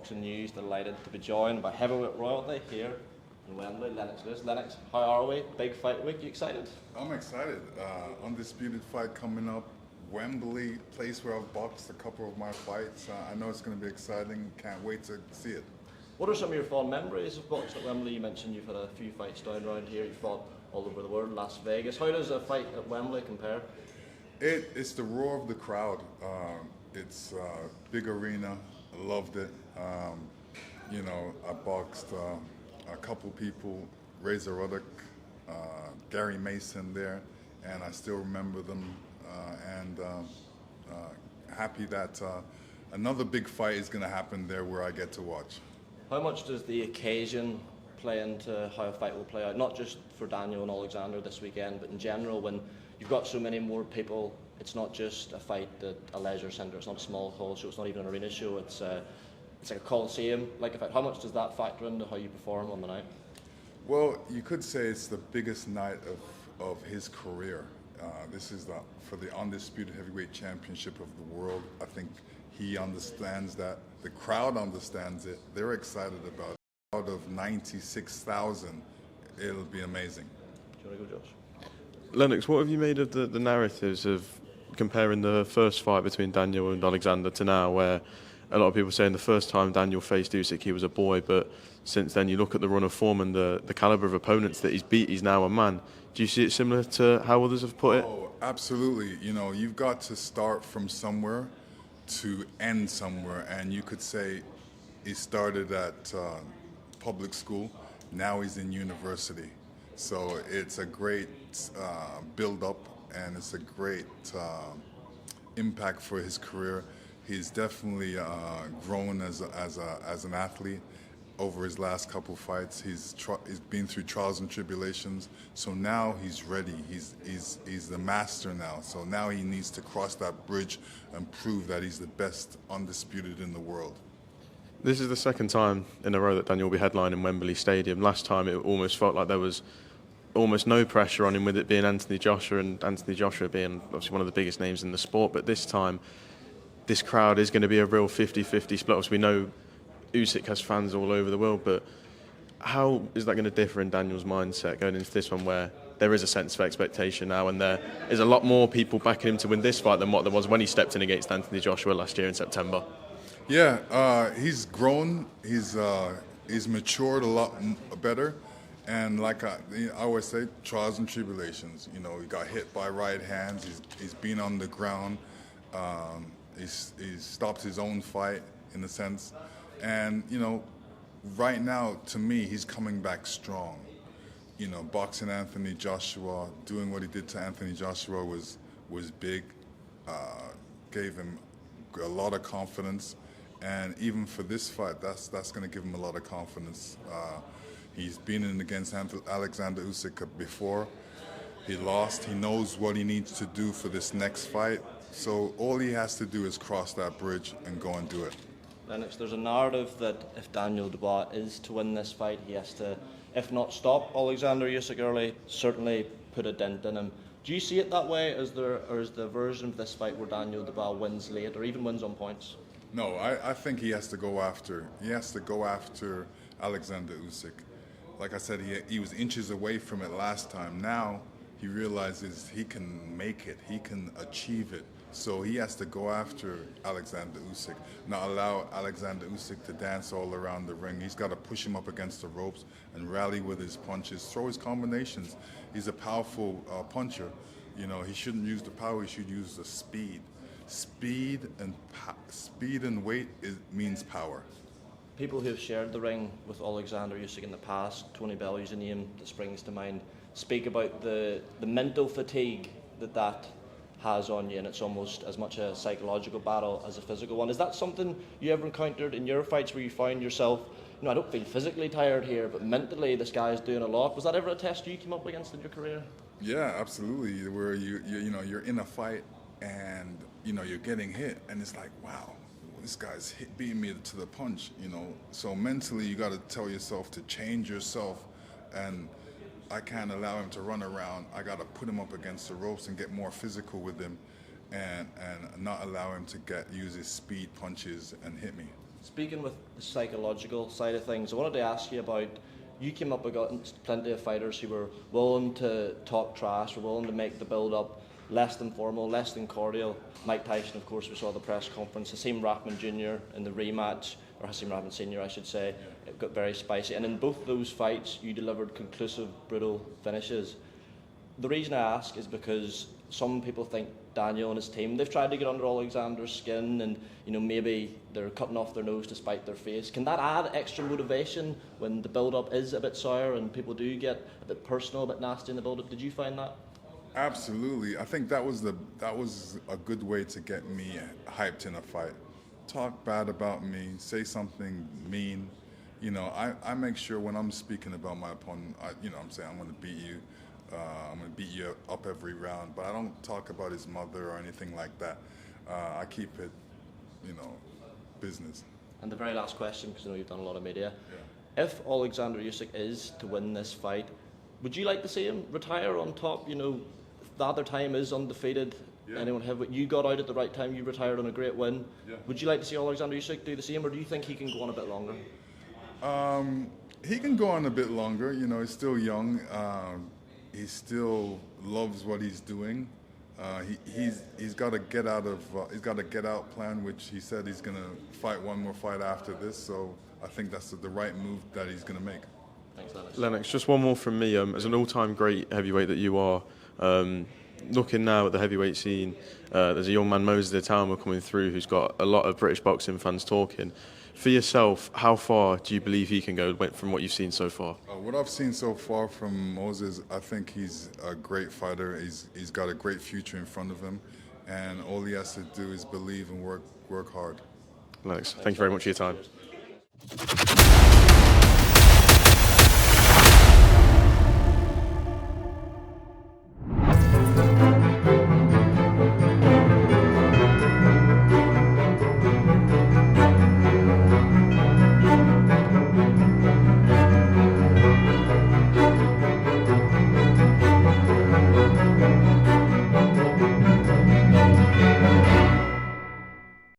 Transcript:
boxing news. Delighted to be joined by heavyweight royalty here in Wembley, Lennox Lewis. Lennox, how are we? Big fight week, you excited? I'm excited. Undisputed fight coming up. Wembley, place where I've boxed a couple of my fights. I know it's going to be exciting. Can't wait to see it. What are some of your fond memories of boxing at Wembley? You mentioned you've had a few fights down around here. You fought all over the world, Las Vegas. How does a fight at Wembley compare? It's the roar of the crowd. It's a big arena. I loved it. I boxed a couple people, Razor Ruddock, Gary Mason there, and I still remember them. Happy that another big fight is going to happen there where I get to watch. How much does the occasion play into how a fight will play out? Not just for Daniel and Oleksandr this weekend, but in general, when you've got so many more people. It's not just a fight at a leisure centre. It's not a small hall show. It's not even an arena show. It's like a coliseum. Like a fight. How much does that factor into how you perform on the night? Well, you could say it's the biggest night of his career. This is for the undisputed heavyweight championship of the world. I think he understands that. The crowd understands it. They're excited about it. Out of 96,000, it'll be amazing. Do you want to go, Josh? Lennox, what have you made of the narratives of comparing the first fight between Daniel and Oleksandr to now, where a lot of people saying the first time Daniel faced Usyk he was a boy, but since then you look at the run of form and the calibre of opponents that he's beat, he's now a man. Do you see it similar to how others have put it? Oh, absolutely. You've got to start from somewhere to end somewhere, and you could say he started at public school, now he's in university. So it's a great build-up, and it's a great impact for his career. He's definitely grown as an athlete over his last couple fights. He's been through trials and tribulations. So now he's ready. He's the master now. So now he needs to cross that bridge and prove that he's the best undisputed in the world. This is the second time in a row that Daniel will be headlining Wembley Stadium. Last time it almost felt like there was almost no pressure on him, with it being Anthony Joshua, and Anthony Joshua being obviously one of the biggest names in the sport. But this time, this crowd is going to be a real 50-50 split. Obviously, we know Usyk has fans all over the world, but how is that going to differ in Daniel's mindset going into this one, where there is a sense of expectation now and there is a lot more people backing him to win this fight than what there was when he stepped in against Anthony Joshua last year in September? Yeah, he's grown. He's matured a lot better. And like I always say, trials and tribulations. He got hit by right hands. He's been on the ground. He's stopped his own fight in a sense. And right now, to me, he's coming back strong. Boxing Anthony Joshua, doing what he did to Anthony Joshua was big. Gave him a lot of confidence. And even for this fight, that's going to give him a lot of confidence. He's been in against Oleksandr Usyk before. He lost. He knows what he needs to do for this next fight. So all he has to do is cross that bridge and go and do it. Lennox, there's a narrative that if Daniel Dubois is to win this fight, he has to, if not stop Oleksandr Usyk early, certainly put a dent in him. Do you see it that way? Or is the version of this fight where Daniel Dubois wins late or even wins on points? No, I think he has to go after. He has to go after Oleksandr Usyk. Like I said, he was inches away from it last time. Now he realizes he can make it. He can achieve it. So he has to go after Oleksandr Usyk, not allow Oleksandr Usyk to dance all around the ring. He's got to push him up against the ropes and rally with his punches, throw his combinations. He's a powerful puncher. He shouldn't use the power. He should use the speed. Speed and weight means power. People who have shared the ring with Oleksandr Usyk in the past, Tony Bellew is a name that springs to mind, speak about the mental fatigue that has on you, and it's almost as much a psychological battle as a physical one. Is that something you ever encountered in your fights where you find yourself, I don't feel physically tired here, but mentally this guy's doing a lot? Was that ever a test you came up against in your career? Yeah, absolutely. Where you're in a fight and you're getting hit, and it's like, wow, this guy's beating me to the punch. So mentally you got to tell yourself to change yourself, and I can't allow him to run around. I got to put him up against the ropes and get more physical with him, and not allow him to use his speed punches and hit me. Speaking with the psychological side of things, I wanted to ask you about, you came up against plenty of fighters who were willing to talk trash, were willing to make the build-up less than formal, less than cordial. Mike Tyson, of course, we saw the press conference. Hasim Rahman Jr. in the rematch, or Hasim Rahman Sr. I should say, it got very spicy. And in both those fights, you delivered conclusive, brutal finishes. The reason I ask is because some people think Daniel and his team, they've tried to get under Oleksandr's skin, and maybe they're cutting off their nose to spite their face. Can that add extra motivation when the build-up is a bit sour and people do get a bit personal, a bit nasty in the build-up? Did you find that? Absolutely. I think that was a good way to get me hyped in a fight. Talk bad about me, say something mean. I make sure when I'm speaking about my opponent, I'm saying I'm going to beat you. I'm going to beat you up every round, but I don't talk about his mother or anything like that. I keep it, business. And the very last question, because I know you've done a lot of media. Yeah. If Oleksandr Usyk is to win this fight, would you like to see him retire on top? The other time is undefeated. Yeah. Anyone have? You got out at the right time. You retired on a great win. Yeah. Would you like to see Oleksandr Usyk do the same, or do you think he can go on a bit longer? He can go on a bit longer. He's still young. He still loves what he's doing. He's got a get out plan, which he said he's going to fight one more fight after this. So I think that's the right move that he's going to make. Thanks, Lennox. Lennox, just one more from me. As an all-time great heavyweight that you are, looking now at the heavyweight scene, there's a young man, Moses Itauma, coming through who's got a lot of British boxing fans talking. For yourself, how far do you believe he can go from what you've seen so far? What I've seen so far from Moses, I think he's a great fighter. He's got a great future in front of him, and all he has to do is believe and work hard. Lennox, thank you very much for your time.